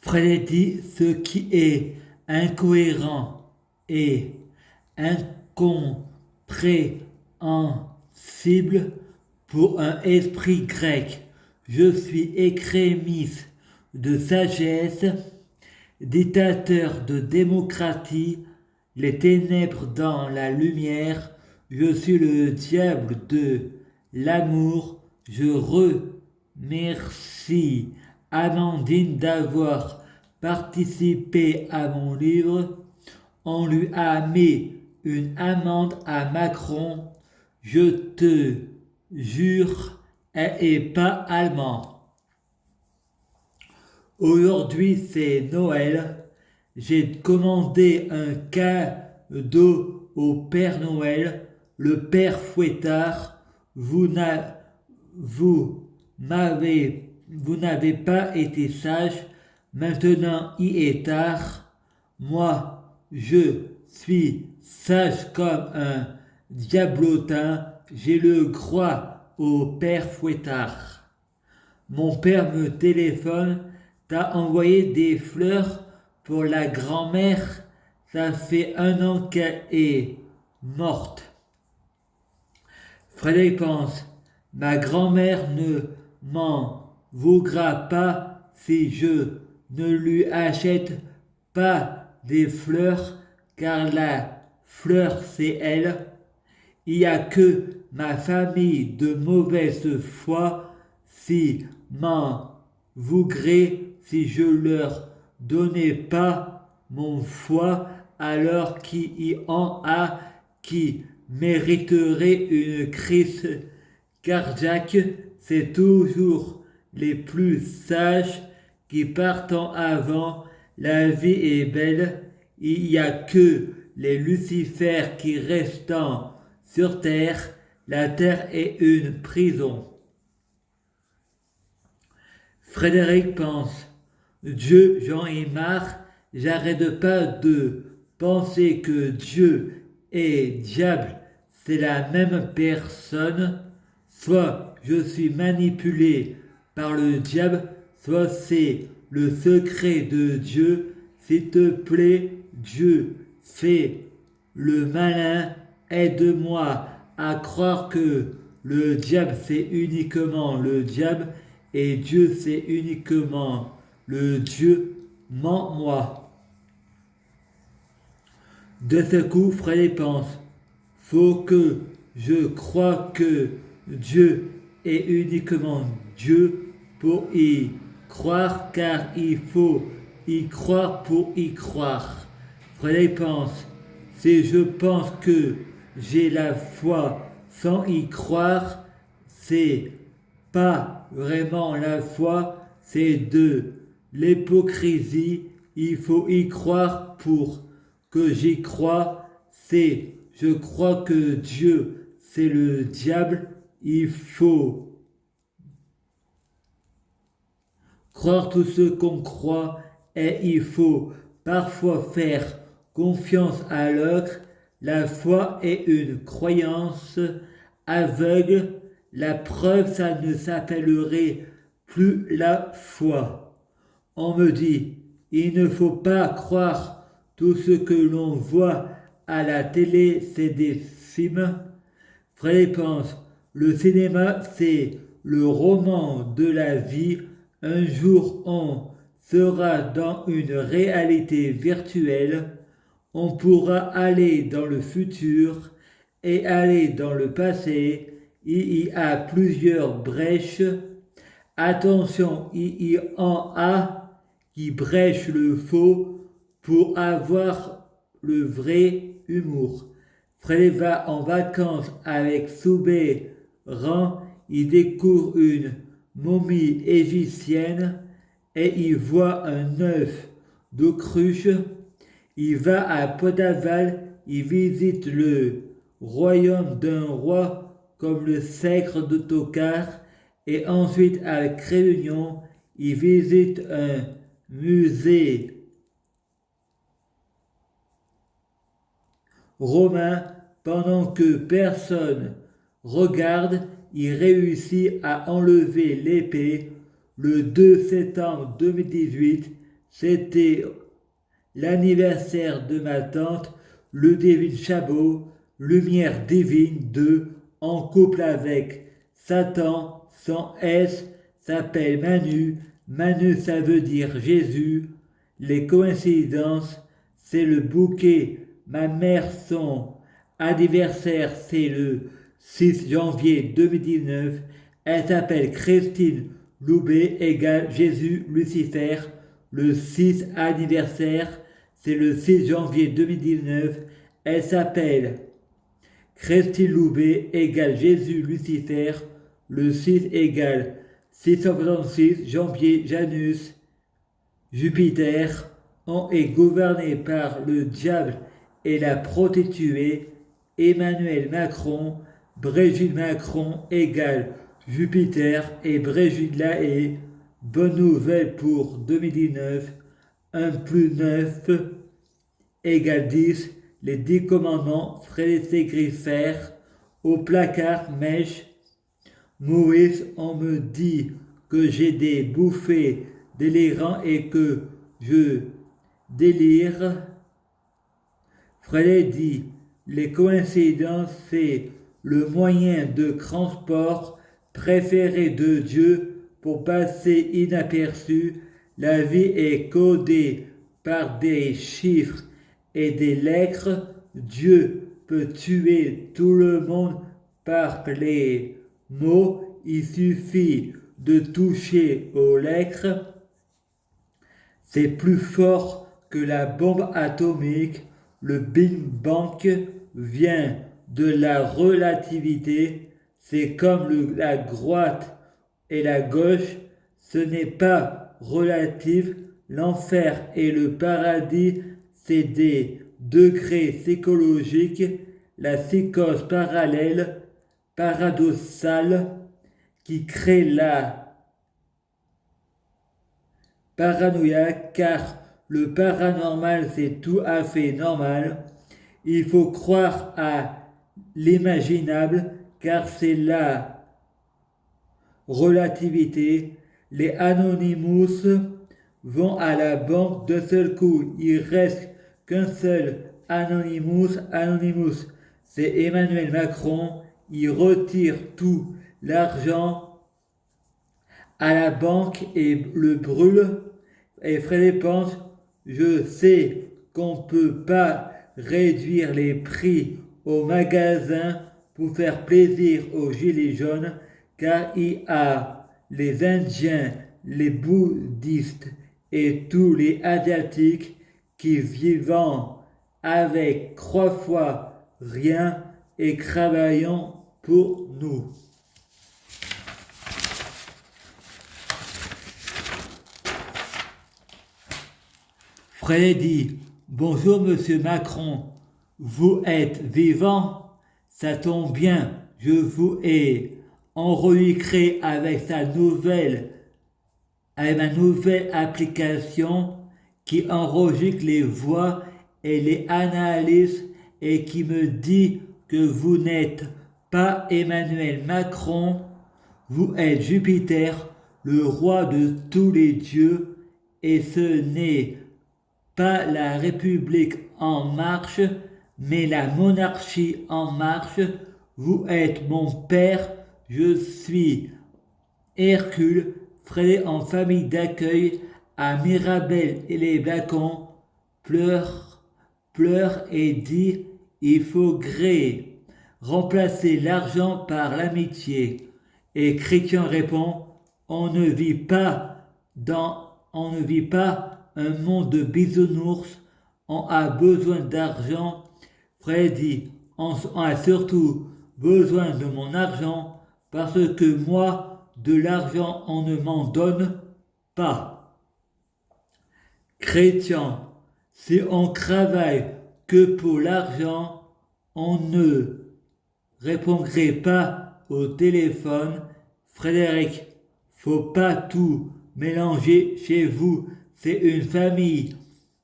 Freddy, ce qui est incohérent et incompréhensible pour un esprit grec. Je suis écrémiste de sagesse, dictateur de démocratie, les ténèbres dans la lumière. Je suis le diable de l'amour. Je remercie Amandine d'avoir participé à mon livre. On lui a mis une amende à Macron. Je te jure, elle n'est pas allemande. Aujourd'hui c'est Noël. J'ai commandé un cadeau au Père Noël, le Père Fouettard. Vous n'avez pas été sage. Maintenant il est tard. Moi, je suis sage comme un diablotin. J'ai le croix au Père Fouettard. Mon père me téléphone. T'as envoyé des fleurs pour la grand-mère. Ça fait 1 an qu'elle est morte. Frédéric pense. Ma grand-mère ne m'en voudra pas si je ne lui achète pas des fleurs, car la fleur c'est elle. Il n'y a que ma famille de mauvaise foi si m'en voudrait si je leur donnais pas mon foie, alors qu'il y en a qui mériterait une crise cardiaque. C'est toujours les plus sages qui partent en avant. La vie est belle. Il n'y a que les Lucifères qui restent sur terre. La terre est une prison. Frédéric pense. Dieu, j'en ai marre. J'arrête pas de penser que Dieu et diable, c'est la même personne. Soit je suis manipulé par le diable, soit c'est le secret de Dieu. S'il te plaît, Dieu, fais le malin. Aide-moi à croire que le diable c'est uniquement le diable et Dieu c'est uniquement le Dieu. Mens-moi. De ce coup, Frédéric pense. Faut que je croie que Dieu est uniquement Dieu pour y croire, car il faut y croire pour y croire. Frédéric pense. Si je pense que j'ai la foi sans y croire, c'est pas vraiment la foi, c'est de l'hypocrisie. Il faut y croire pour que j'y croie. C'est je crois que Dieu c'est le diable. Il faut croire tout ce qu'on croit et il faut parfois faire confiance à l'autre. La foi est une croyance aveugle. La preuve, ça ne s'appellerait plus la foi. On me dit, il ne faut pas croire tout ce que l'on voit à la télé, c'est des films. Frédéric pense, le cinéma, c'est le roman de la vie. Un jour, on sera dans une réalité virtuelle. On pourra aller dans le futur et aller dans le passé. Il y a plusieurs brèches. Attention, il y en a qui brèchent le faux pour avoir le vrai humour. Fred va en vacances avec Soubeyran. Il découvre une momie égyptienne et il voit un œuf d'autruche. Il va à Podaval, il visite le royaume d'un roi comme le sacre de Tokar et ensuite à Réunion, il visite un musée romain. Pendant que personne regarde, il réussit à enlever l'épée. Le 2 septembre 2018, C'était l'anniversaire de ma tante Ludivine Chabot, lumière divine de En couple avec Satan, sans S, s'appelle Manu. Manu, ça veut dire Jésus. Les coïncidences, c'est le bouquet. Ma mère, son anniversaire, c'est le 6 janvier 2019. Elle s'appelle Christine Loubet, égale Jésus Lucifer. Le 6 anniversaire, c'est le 6 janvier 2019. Elle s'appelle Christine Loubet, égale Jésus Lucifer. Le 6 égale 666, janvier Janus, Jupiter. On est gouverné par le diable et la prostituée. Emmanuel Macron, Brigitte Macron égale Jupiter et Brigitte Lahaye. Bonne nouvelle pour 2019. 1 plus 9 égale 10. Les 10 commandements, Frédéric Griffert. Au placard, mèche. Maurice, on me dit que j'ai des bouffées délirants et que je délire. Frédéric dit, les coïncidences, c'est le moyen de transport préféré de Dieu pour passer inaperçu. La vie est codée par des chiffres et des lettres. Dieu peut tuer tout le monde par les mots. Il suffit de toucher aux lettres. C'est plus fort que la bombe atomique. Le Big Bang vient de la relativité. C'est comme la droite et la gauche. Ce n'est pas relatif. L'enfer et le paradis, c'est des degrés psychologiques. La psychose parallèle, paradoxale, qui crée la paranoïa, car le paranormal, c'est tout à fait normal. Il faut croire à l'imaginable, car c'est la relativité. Les Anonymous vont à la banque d'un seul coup. Il reste qu'un seul Anonymous. Anonymous, c'est Emmanuel Macron. Il retire tout l'argent à la banque et le brûle. Et Frédéric pense, je sais qu'on ne peut pas réduire les prix au magasin pour faire plaisir aux gilets jaunes, car il y a les Indiens, les bouddhistes et tous les asiatiques qui vivent avec 3 fois rien et travaillons pour nous. Fred dit, bonjour monsieur Macron, vous êtes vivant? Ça tombe bien, je vous ai enregistré avec ma nouvelle application qui enregistre les voix et les analyses et qui me dit que vous n'êtes pas Emmanuel Macron, vous êtes Jupiter, le roi de tous les dieux, et ce n'est pas la République en marche, mais la monarchie en marche. Vous êtes mon père, je suis Hercule, Frédéric en famille d'accueil à Mirabel et les Bacons, pleure et dit, il faudrait remplacer l'argent par l'amitié. Et Chrétien répond, on ne vit pas un monde de bisounours, on a besoin d'argent. Fred dit, on a surtout besoin de mon argent parce que moi, de l'argent, on ne m'en donne pas. Chrétien, si on travaille que pour l'argent, on ne répondrait pas au téléphone. Frédéric, faut pas tout mélanger chez vous. C'est une famille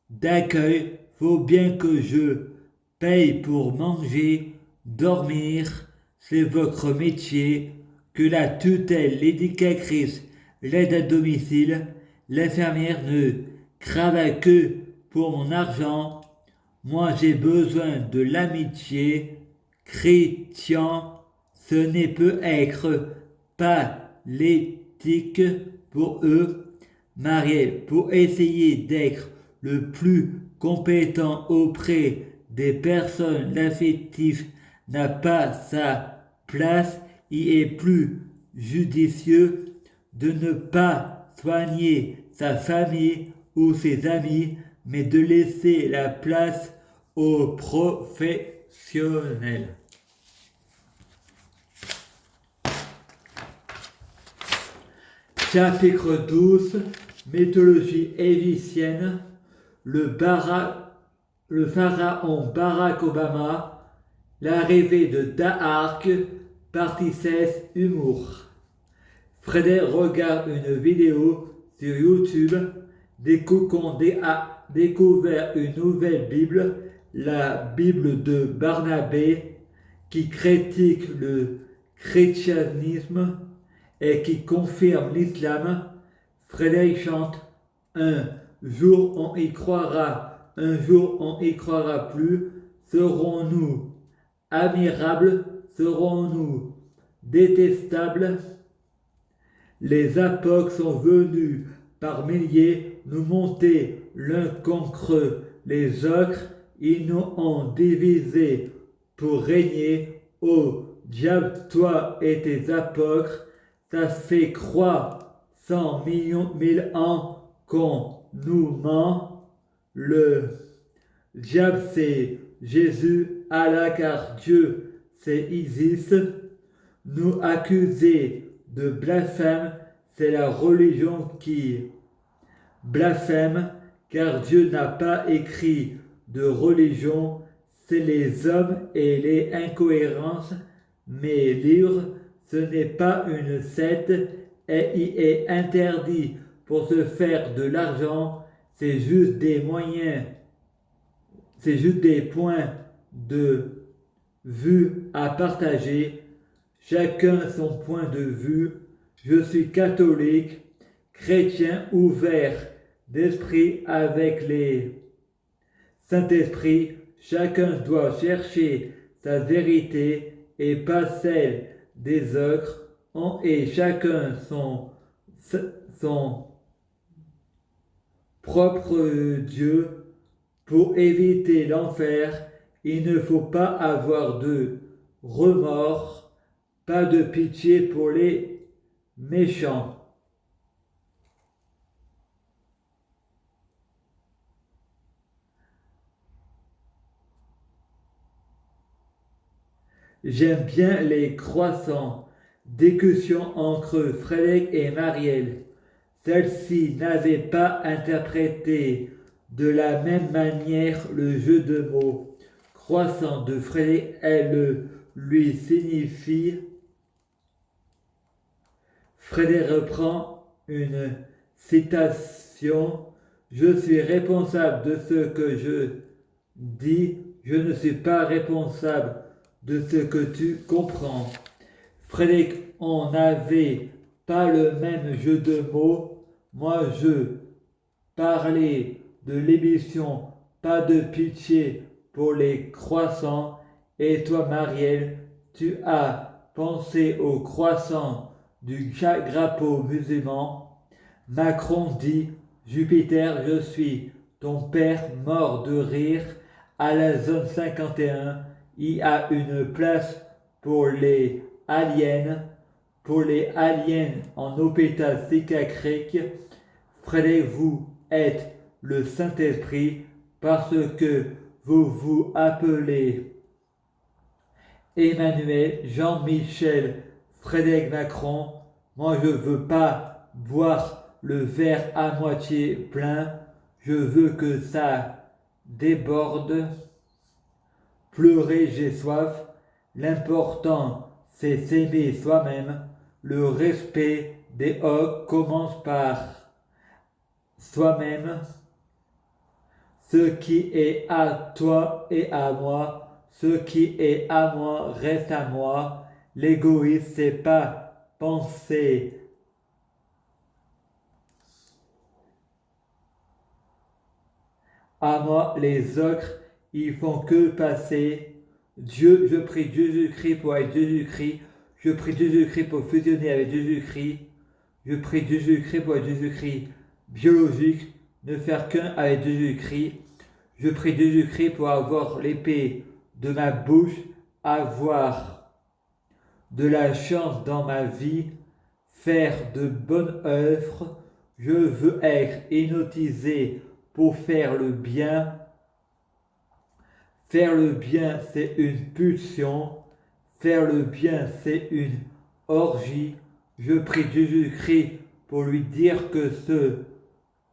d'accueil. Faut bien que je paye pour manger, dormir. C'est votre métier. Que la tutelle, l'éducatrice, l'aide à domicile, l'infirmière ne travaille que pour mon argent. Moi j'ai besoin de l'amitié. Chrétien, ce n'est peut être pas l'éthique pour eux. Mariel, pour essayer d'être le plus compétent auprès des personnes, l'affectif n'a pas sa place. Il est plus judicieux de ne pas soigner sa famille ou ses amis, mais de laisser la place aux professionnels. Chapitre 12, mythologie égyptienne, le pharaon Barack Obama, l'arrivée de Da'ark, partie 16, humour. Frédéric regarde une vidéo sur YouTube qu'on a découvert une nouvelle Bible, la Bible de Barnabé, qui critique le chrétianisme et qui confirme l'islam. Frédéric chante: un jour on y croira, un jour on y croira plus. Serons-nous admirables? Serons-nous détestables? Les apôtres sont venus par milliers nous monter l'un contre les autres. Ils nous ont divisés pour régner. Ô diable, toi et tes apôtres, ça fait croire 100 millions, 1000 ans qu'on nous ment. Le diable c'est Jésus, Allah car Dieu c'est Isis. Nous accuser de blasphème, c'est la religion qui blasphème, car Dieu n'a pas écrit de religion, c'est les hommes et les incohérences. Mes livres, ce n'est pas une secte et il est interdit pour se faire de l'argent, c'est juste des moyens, c'est juste des points de vue à partager. Chacun son point de vue. Je suis catholique, chrétien ouvert d'esprit avec les Saint-Esprit. Chacun doit chercher sa vérité et pas celle des autres. Et chacun son propre Dieu. Pour éviter l'enfer, il ne faut pas avoir de remords, pas de pitié pour les méchants. J'aime bien les croissants. Discussion entre Frédéric et Marielle. Celle-ci n'avait pas interprété de la même manière le jeu de mots. Croissant de Frédéric, elle lui signifie. Frédéric reprend une citation. Je suis responsable de ce que je dis. Je ne suis pas responsable de ce que tu comprends. Frédéric, on n'avait pas le même jeu de mots. Moi, je parlais de l'émission Pas de pitié pour les croissants. Et toi, Marielle, tu as pensé aux croissants du drapeau musulman. Macron dit: Jupiter, je suis ton père, mort de rire. À la zone 51, il y a une place pour les aliens en hôpital psychiatrique. Frédéric, vous êtes le Saint-Esprit parce que vous vous appelez Emmanuel, Jean-Michel, Frédéric Macron. Moi, je ne veux pas boire le verre à moitié plein. Je veux que ça déborde. Pleurer, j'ai soif. L'important, c'est s'aimer soi-même. Le respect des autres commence par soi-même. Ce qui est à toi est à moi. Ce qui est à moi reste à moi. L'égoïsme, c'est pas penser À moi, les autres, ils font que passer. Dieu, je prie Jésus-Christ pour être Jésus-Christ. Je prie Jésus-Christ pour fusionner avec Jésus-Christ. Je prie Jésus-Christ pour être Jésus-Christ biologique, ne faire qu'un avec Jésus-Christ. Je prie Jésus-Christ pour avoir l'épée de ma bouche, avoir de la chance dans ma vie, faire de bonnes œuvres. Je veux être hypnotisé pour faire le bien. Faire le bien, c'est une pulsion. Faire le bien, c'est une orgie. Je prie Jésus-Christ pour lui dire que ce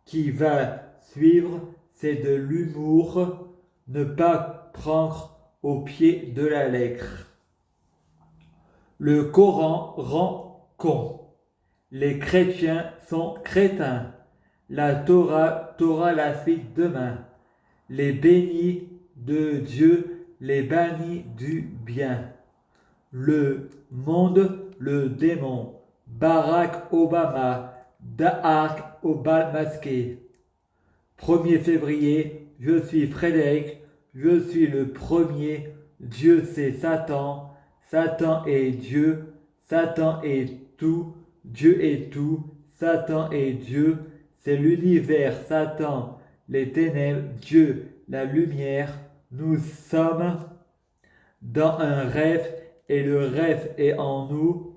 qui va suivre, c'est de l'humour, ne pas prendre au pied de la lettre. Le Coran rend con. Les chrétiens sont crétins. La Torah la suite demain. Les bénis de Dieu, les bannis du bien. Le monde, le démon. Barack Obama, Da'ark au bal masqué. 1er février, je suis Frédéric, je suis le premier, Dieu c'est Satan, Satan est Dieu, Satan est tout, Dieu est tout, Satan est Dieu, c'est l'univers, Satan, les ténèbres, Dieu, la lumière, nous sommes dans un rêve et le rêve est en nous.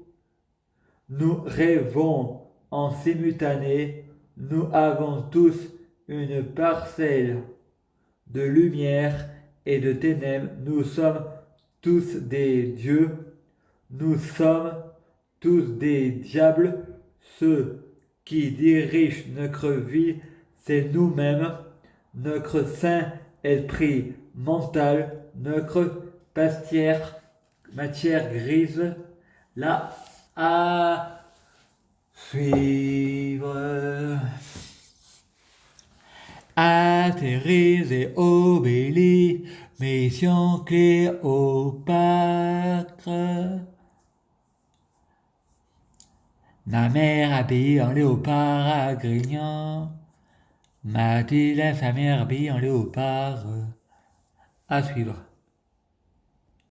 Nous rêvons en simultané, nous avons tous une parcelle de lumière et de ténèbres, nous sommes tous des dieux, nous sommes tous des diables, ceux qui dirigent notre vie, c'est nous-mêmes, notre Saint-Esprit mental, notre matière grise, là à suivre. Athérise et obélis, mission Cléopâtre. Ma mère habillée en léopard à Grignan. Mathilde, sa mère habillée en léopard. À suivre.